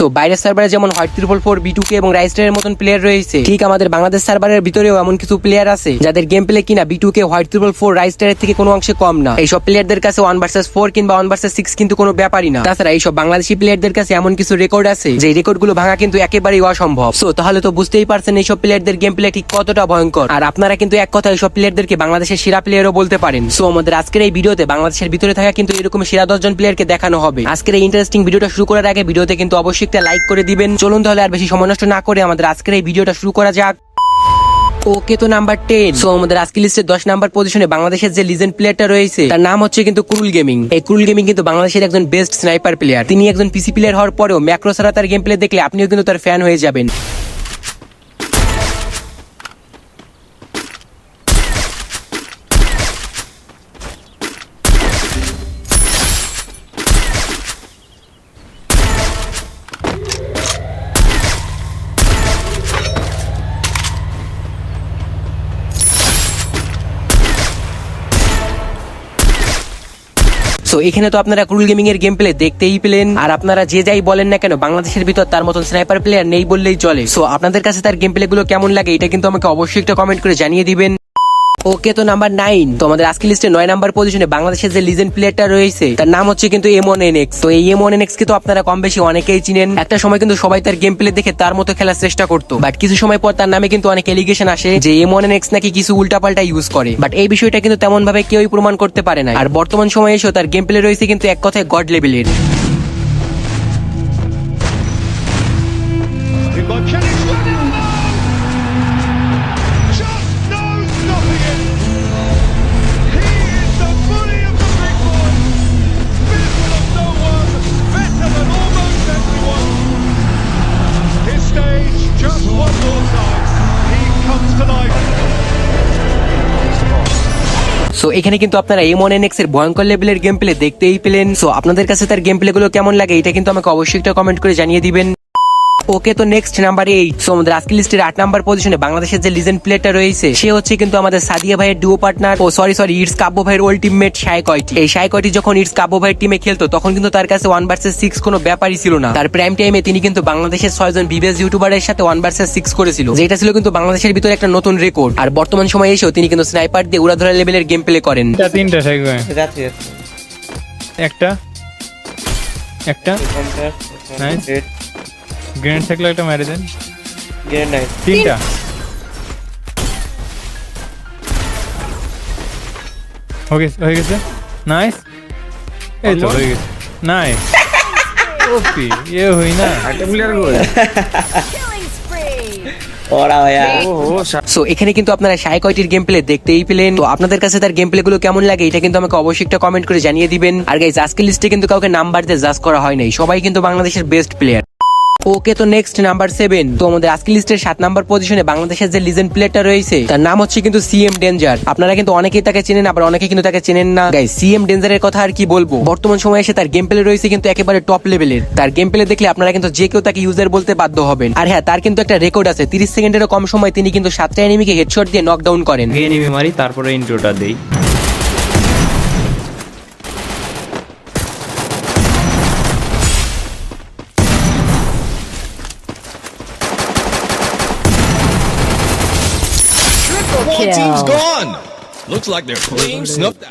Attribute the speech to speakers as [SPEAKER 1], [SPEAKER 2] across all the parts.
[SPEAKER 1] So বাইরের সার্ভারে যেমন হোয়াইট 444, B2K এবং রাইস্টারের মতন প্লেয়ার রয়েছে, ঠিক আমাদের বাংলাদেশ সার্ভারের ভিতরেও এমন কিছু প্লেয়ার আছে যাদের গেম প্লে কিনা B2K, হোয়াইট 444, রাইস্টারের থেকে কোনো অংশে কম না। এইসব প্লেয়ারদের কাছে 1 vs 4 কিংবা 1 vs 6 কিন্তু কোনো ব্যাপারই না। তাছাড়া এইসব বাংলাদেশি প্লেয়ারদের কাছে এমন কিছু রেকর্ড আছে যে রেকর্ড গুলো ভাঙা কিন্তু একেবারেই অসম্ভব। সো তাহলে তো বুঝতেই পারছেন এইসব প্লেয়ারদের গেম প্লে ঠিক কতটা ভয়ঙ্কর। আর আপনারা কিন্তু এক কথা এইসব প্লেয়ারদেরকে বাংলাদেশের সেরা প্লেয়ারও বলতে পারেন। সো আমাদের আজকের এই ভিডিওতে বাংলাদেশের ভিতরে থাকা কিন্তু এরকম সেরা 10 জন প্লেয়ারকে দেখানো হবে। আজকের এই ইন্টারেস্টিং ভিডিওটা শুরু করার আগে ভিডিওতে কিন্তু অবশ্যই একটা লাইক করে দিবেন। চলুন তাহলে আর বেশি সময় নষ্ট না করে আমাদের আজকের এই ভিডিওটা শুরু করা যাক। ওকে, তো নাম্বার 10। সো আমাদের আজকে লিস্টে 10 নাম্বার পজিশনে বাংলাদেশের যে লিজেন্ড প্লেয়ারটা রয়েছে তার নাম হচ্ছে কিন্তু ক্রুল গেমিং। এই ক্রুল গেমিং কিন্তু বাংলাদেশের একজন বেস্ট স্নাইপার প্লেয়ার। তিনি একজন পিসি প্লেয়ার হওয়ার পরেও ম্যাক্রো ছাড়া তার গেম প্লে দেখলে আপনিও কিন্তু তার ফ্যান হয়ে যাবেন। সো এখানে তো আপনারা ক্রুল গেমিং এর গেম প্লে দেখতেই পেলেন। আর আপনারা যে যাই বলেন না কেন, বাংলাদেশের ভিতর তার মতন স্নাইপার প্লেয়ার নেই বললেই চলে। সো আপনাদের কাছে তার গেম প্লে গুলো কেমন লাগে এটা কিন্তু আমাকে অবশ্যই একটা কমেন্ট করে জানিয়ে দিবেন। ওকে, তো নাম্বার 9। তো আমাদের আজকে লিস্টে 9 নাম্বার পজিশনে বাংলাদেশের যে লিজেন্ড প্লেয়ারটা রয়েছে তার নাম হচ্ছে কিন্তু M1NX। তো এই M1NX কে তো আপনারা কম বেশি অনেকেই চিনেন। একটা সময় কিন্তু সবাই তার গেম প্লে দেখে তার মতো খেলার চেষ্টা করতো, বাট কিছু সময় পর তার নামে কিন্তু অনেক এলিগেশন আসে যে M1NX নাকি কিছু উল্টাপাল্টা ইউজ করে। বাট এই বিষয়টা কিন্তু তেমন ভাবে কেউই প্রমাণ করতে পারে না। আর বর্তমান সময়ে এসেও তার গেম প্লে রয়েছে কিন্তু এক কথায় গড লেভেলের। সো এখানে কিন্তু আপনারা M1NX এর ভয়ঙ্কর লেভেলের গেম প্লে দেখতেই পেলেন। সো আপনাদের কাছে তার গেম প্লে গুলো কেমন লাগে এটা কিন্তু আমাকে অবশ্যই একটা কমেন্ট করে জানিয়ে দিবেন। ওকে, তো নেক্সট নাম্বার 8। সো আমাদের আজকে লিস্টের 8 নাম্বার পজিশনে বাংলাদেশের যে লিজেন্ড প্লেয়ারটা রয়েছে সে হচ্ছে কিন্তু আমাদের সাদিয়া ভাইয়ের ডুও পার্টনার, সরি ইটস কাব্য ভাইয়ের ওল্ড টিমমেট শাইকয়টি। এই শাইকয়টি যখন ইটস কাব্য ভাইয়ের টিমে খেলতো তখন কিন্তু তার কাছে 1 vs 6 কোনো ব্যাপারই ছিল না। তার প্রাইম টাইমে তিনি কিন্তু বাংলাদেশের 6 জন বিবেস ইউটিউবারের সাথে 1 vs 6 করেছিল, যেটা ছিল কিন্তু বাংলাদেশের ভিতরে একটা নতুন রেকর্ড। আর বর্তমান সময়ে এসেও তিনি কিন্তু স্নাইপার দিয়ে উড়াধরা লেভেলের গেম প্লে করেন।
[SPEAKER 2] তিনটা একটা নাইস গ্রেনেড থাকলে একটা মেরে দেন। তিনটা হয়ে গেছে। নাইস, এই তো হয়ে গেছে। নাইস, ওপি এ হই না একটা প্লেয়ার গোল।
[SPEAKER 1] সো এখানে কিন্তু আপনারা শাইকয়টির গেম প্লে দেখতেই পেলেন। তো আপনাদের কাছে তার গেম প্লে গুলো কেমন লাগে এটা কিন্তু আমাকে অবশ্যই একটা কমেন্ট করে জানিয়ে দিবেন। আর গাইস, আজকের লিস্টে কিন্তু কাউকে নাম্বার দিয়ে জাজ করা হয় নাই, সবাই কিন্তু বাংলাদেশের বেস্ট প্লেয়ার। ওকে, তো নেক্সট নাম্বার 7। তো আমাদের আজকের লিস্টের 7 নাম্বার পজিশনে বাংলাদেশের যে লিজেন্ড প্লেয়ারটা রয়েছে তার নাম হচ্ছে কিন্তু CM ডেঞ্জার। আপনারা কিন্তু অনেকেই তাকে চেনেন, আবার অনেকেই কিন্তু তাকে চেনেন না। গাইস, CM ডেঞ্জারের কথা আর কি বলবো, বর্তমান সময়ে এসে তার গেম প্লে রয়েছে কিন্তু একেবারে টপ লেভেলের। তার গেম প্লে দেখলে আপনারা কিন্তু যে কেউ তাকে ইউজার বলতে বাধ্য হবেন। আর হ্যাঁ, তার কিন্তু একটা রেকর্ড আছে, 30 সেকেন্ডেরও কম সময় তিনি কিন্তু 7টা এনিমিকে হেডশট দিয়ে নকডাউন করেন।
[SPEAKER 3] এনিমি মারি তারপরে ইন্ট্রোটা দেই।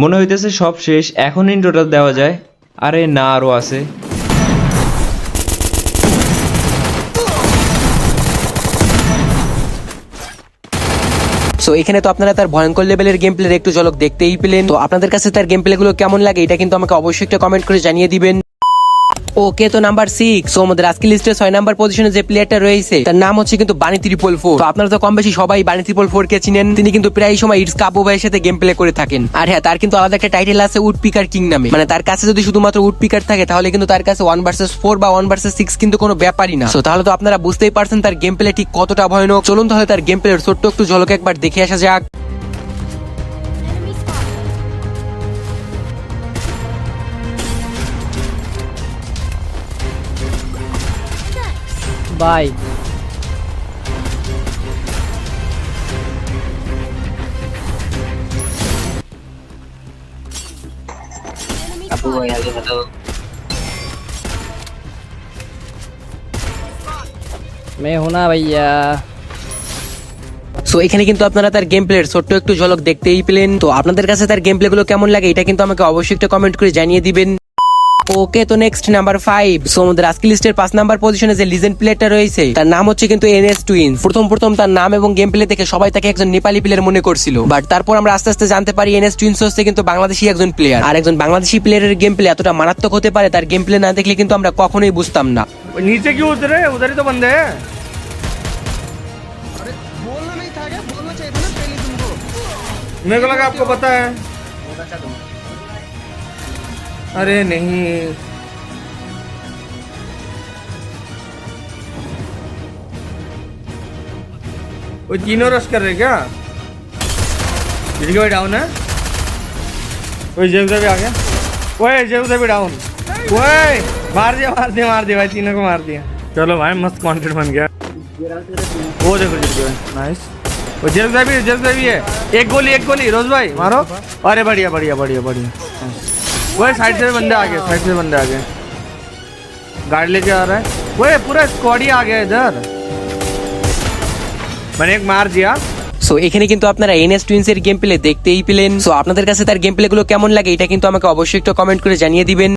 [SPEAKER 3] মনে হইতেছে সব শেষ, এখন ইন্ট্রোটা দেওয়া যায়। আরে না, আরো আছে।
[SPEAKER 1] সো এখানে তো আপনারা তার ভয়ঙ্কর লেভেলের গেম প্লের একটু ঝলক দেখতেই পেলেন। তো আপনাদের কাছে তার গেম প্লে গুলো কেমন লাগে এটা কিন্তু আমাকে অবশ্যই একটা কমেন্ট করে জানিয়ে দিবেন। ওকে, তো নাম্বার 6। সো আমাদের আজকে লিস্টে 6 নাম্বার পজিশনে যে প্লেয়ারটা রয়েছে তার নাম হচ্ছে কিন্তু বানি 444। তো আপনারা তো কম বেশি সবাই বানি 444 কে চিনেন। তিনি কিন্তু প্রায় সময় ইটস কাব্য ভাইয়ের সাথে গেম প্লে করে থাকেন। আর হ্যাঁ, তার কিন্তু আলাদা একটা টাইটেল আছে উড পিকার কিং নামে। মানে তার কাছে যদি শুধুমাত্র উড পিকার থাকে তাহলে কিন্তু তার কাছে 1 vs 4 বা 1 vs 6 কিন্তু কোনো ব্যাপারই না। সো তাহলে তো আপনারা বুঝতেই পারছেন তার গেম প্লে ঠিক কতটা ভয়ানক। চলুন তাহলে তার গেম প্লের ছোট্ট একটু ঝলক একবার দেখে আসা যাক।
[SPEAKER 4] বাই
[SPEAKER 5] আপু ভাই আগে बताओ।
[SPEAKER 4] मैं हूं ना भैया।
[SPEAKER 1] সো এখানে কিন্তু আপনারা তার গেম প্লের ছোট্ট একটু ঝলক দেখতেই পেলেন। তো আপনাদের কাছে তার গেম প্লে গুলো কেমন লাগে এটা কিন্তু আমাকে অবশ্যই একটা কমেন্ট করে জানিয়ে দিবেন। ওকে, তো নেক্সট নাম্বার 5। সো আমাদের আজকে লিস্টের 5 নাম্বার পজিশনে যে লিজেন্ড প্লেয়ারটা রয়েছে তার নাম হচ্ছে কিন্তু এনএস টুইন্স। প্রথম তার নাম এবং গেম প্লে দেখে সবাই তাকে একজন নেপালি প্লেয়ার মনে করছিল, বাট তারপর আমরা আস্তে আস্তে জানতে পারি এনএস টুইন্স হচ্ছে কিন্তু বাংলাদেশি একজন প্লেয়ার। আর একজন বাংলাদেশি প্লেয়ারের গেম প্লে এতটা মারাত্মক হতে পারে তার গেম প্লে না দেখলে কিন্তু আমরা কখনোই বুঝতাম না।
[SPEAKER 2] नीचे क्यों उतरे? उधर ही तो बंदे हैं।
[SPEAKER 5] बोलना नहीं था क्या? बोलना चाहिए था ना पहले तुमको।
[SPEAKER 2] मेरे को लगा आपको पता है। अरे नहीं, वो तीनों रश कर रहे क्या? भाई डाउन है। वही जेब भी आ गया। ओए जेब भी डाउन। ओए मार दिया भाई, तीनों को मार दिया। चलो भाई मस्त कंटेंट बन गया। वो देखो जीत गए, नाइस। वो जेब भी है। एक गोली रोज भाई मारो। अरे बढ़िया। वो साइड से बंदे आ गए, गाड़ी लेके आ रहा है। वो पूरा स्क्वाड ही आ गया इधर। मैंने एक मार दिया।
[SPEAKER 1] সো এখানে কিন্তু আপনারা এনএস টুইন্স এর গেম প্লে দেখতেই পেলেন। সো আপনাদের কাছে তার গেম প্লে গুলো কেমন লাগে এটা কিন্তু আমাকে অবশ্যই একটু কমেন্ট করে জানিয়ে দিবেন।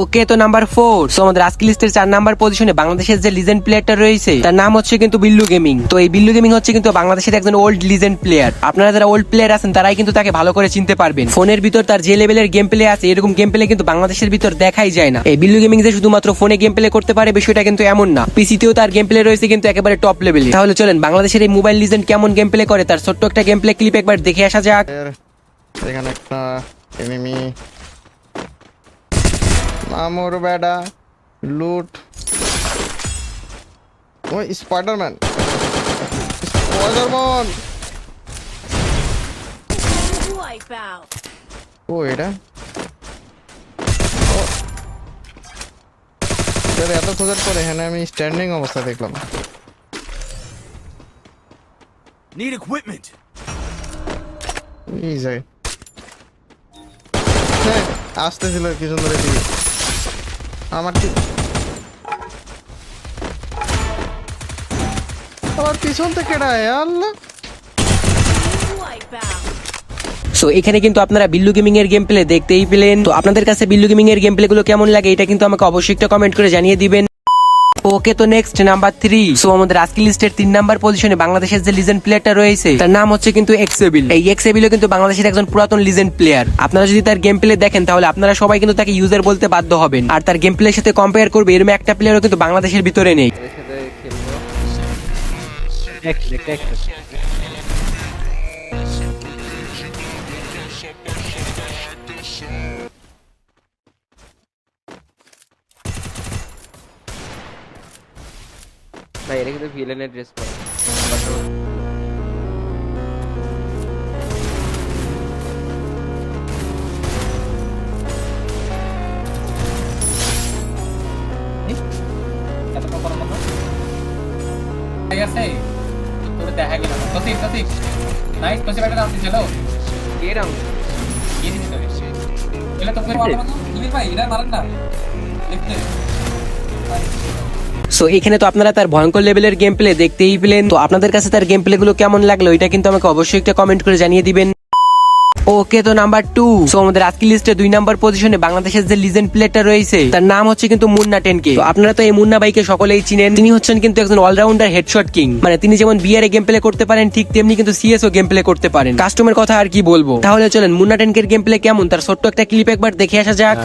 [SPEAKER 1] ওকে, তো নাম্বার 4। সো আমাদের আজকে লিস্টের 4 নাম্বার পজিশনে বাংলাদেশের যে লিজেন্ড প্লেয়ারটা রয়েছে তার নাম হচ্ছে কিন্তু বিল্লু গেমিং। তো এই বিল্লু গেমিং হচ্ছে কিন্তু বাংলাদেশের একজন ওল্ড লিজেন্ড প্লেয়ার। আপনারা যারা ওল্ড প্লেয়ার আছেন তারাই কিন্তু তাকে ভালো করে চিনতে পারবেন। ফোনের ভিতর তার যে লেভেলের গেম প্লে আছে এরকম গেম প্লে কিন্তু বাংলাদেশের ভিতর দেখাই যায় না। এই বিল্লু গেমিং যে শুধুমাত্র ফোনে গেম প্লে করতে পারে বিষয়টা কিন্তু এমন না, পিসিতেও তার গেম প্লে রয়েছে কিন্তু একেবারে টপ লেভেলে। তাহলে চলেন বাংলাদেশের এই মোবাইল লিজেন্ড কেমন গেম প্লে করে তার ছোট্ট একটা গেম প্লে ক্লিপ একবার দেখে আসা যাক।
[SPEAKER 5] এখানে একটা এনিমি মামুর বেডা লুট। ওই স্পাইডারম্যান ও এটা এত খোঁজার পরে এখানে আমি স্ট্যান্ডিং অবস্থা দেখলাম।
[SPEAKER 6] Need equipment.
[SPEAKER 5] এই যায় হ্যাঁ আসতেছিল কি সুন্দর এদিকে আমার ঠিক আমার পিছন থেকে আল্লাহ।
[SPEAKER 1] সো এখানে কিন্তু আপনারা বিল্লু গেমিং এর গেম প্লে দেখতেই পেলেন। তো আপনাদের কাছে বিল্লু গেমিং এর গেম প্লে গুলো কেমন লাগে এটা কিন্তু আমাকে অবশ্যই একটা কমেন্ট করে জানিয়ে দিবেন। ওকে, তো নেক্সট নাম্বার 3। সো আমাদের আজকে লিস্টের 3 নাম্বার পজিশনে বাংলাদেশের যে লিজেন্ড প্লেয়ারটা রয়েছে তার নাম হচ্ছে কিন্তু এক্সেবিল। এই এক্সেবিলও কিন্তু বাংলাদেশের একজন পুরাতন লিজেন্ড প্লেয়ার। আপনারা যদি তার গেম প্লে দেখেন তাহলে আপনারা সবাই কিন্তু তাকে ইউজার বলতে বাধ্য হবেন। আর তার গেম প্লের সাথে কম্পেয়ার করবে এরকম একটা প্লেয়ারও কিন্তু বাংলাদেশের ভিতরে নেই।
[SPEAKER 7] ভাই এটা কিন্তু ভিলেনের ড্রেস পরে।
[SPEAKER 1] সো এখানে তো আপনারা তার ভয়ঙ্কর লেভেলের গেম প্লে দেখতেই পেলেন। তো আপনাদের কাছে তার গেম প্লে গুলো কেমন লাগলো এটা কিন্তু আমাকে অবশ্যই একটা কমেন্ট করে জানিয়ে দিবেন। ওকে, তো নাম্বার 2। সো আমাদের আজকে লিস্টে 2 নাম্বার পজিশনে বাংলাদেশের যে লিজেন্ড প্লেয়ারটা রয়েছে তার নাম হচ্ছে কিন্তু মুন্না 10K। তো আপনারা তো এই মুন্না ভাইকে সকলেই চিনেন। তিনি হচ্ছেন কিন্তু একজন অলরাউন্ডার হেডশট কিং। মানে তিনি যেমন বিআর এ গেম প্লে করতে পারেন ঠিক তেমনি কিন্তু সিএসও গেম প্লে করতে পারেন। কাস্টমের কথা আর কি বলবো। তাহলে চলেন মুন্না 10K এর গেম প্লে কেমন তার ছোট্ট একটা ক্লিপ একবার দেখে আসা যাক।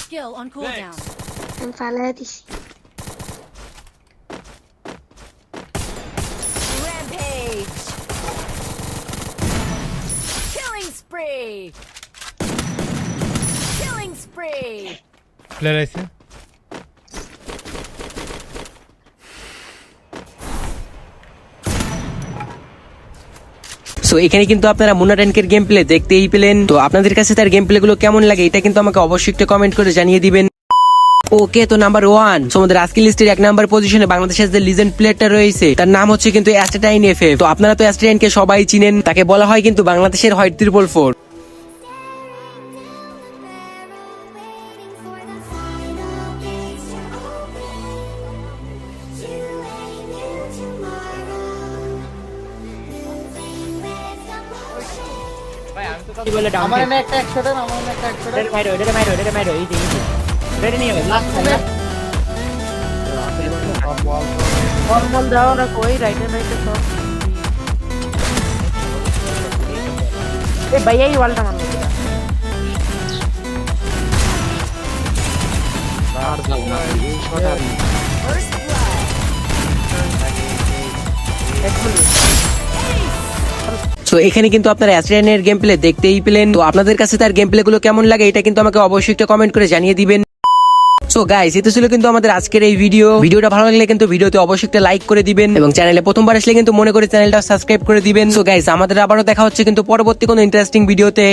[SPEAKER 8] Skill on cooldown. Rampage. Killing spree. Killing spree.
[SPEAKER 2] Player আছে।
[SPEAKER 1] সো এখানে কিন্তু আপনারা মুন্না 10K এর গেম প্লে দেখতেই পেলেন। তো আপনাদের কাছে তার গেম প্লে গুলো কেমন লাগে এটা কিন্তু আমাকে অবশ্যই একটা কমেন্ট করে জানিয়ে দিবেন। ওকে, তো নাম্বার 1 আমাদের আজকের লিস্টের 1 নাম্বার পজিশনে বাংলাদেশের যে লিজেন্ড প্লেয়ারটা রয়েছে তার নাম হচ্ছে কিন্তু অ্যাস্টেটাইন এফএফ। তো আপনারা তো অ্যাস্টেটাইনকে সবাই চিনেন, তাকে বলা হয় কিন্তু বাংলাদেশের হোয়াইট 444।
[SPEAKER 8] First blood.
[SPEAKER 1] সো এখানে কিন্তু আপনারা অ্যাস্ট্রেনের গেম প্লে দেখতেই পেলেন। তো আপনাদের কাছে তার গেম প্লে গুলো কেমন লাগে এটা কিন্তু আমাকে অবশ্যই একটা কমেন্ট করে জানিয়ে দিবেন। সো গাইস, এটা ছিল কিন্তু আমাদের আজকের এই ভিডিওটা ভালো লাগলে কিন্তু ভিডিওতে অবশ্যই একটা লাইক করে দিবেন এবং চ্যানেলে প্রথমবার আসলে কিন্তু মনে করে চ্যানেলটা সাবস্ক্রাইব করে দিবেন। সো গাইস, আমাদের আবারও দেখা হচ্ছে কিন্তু পরবর্তী কোনো ইন্টারেস্টিং ভিডিওতে।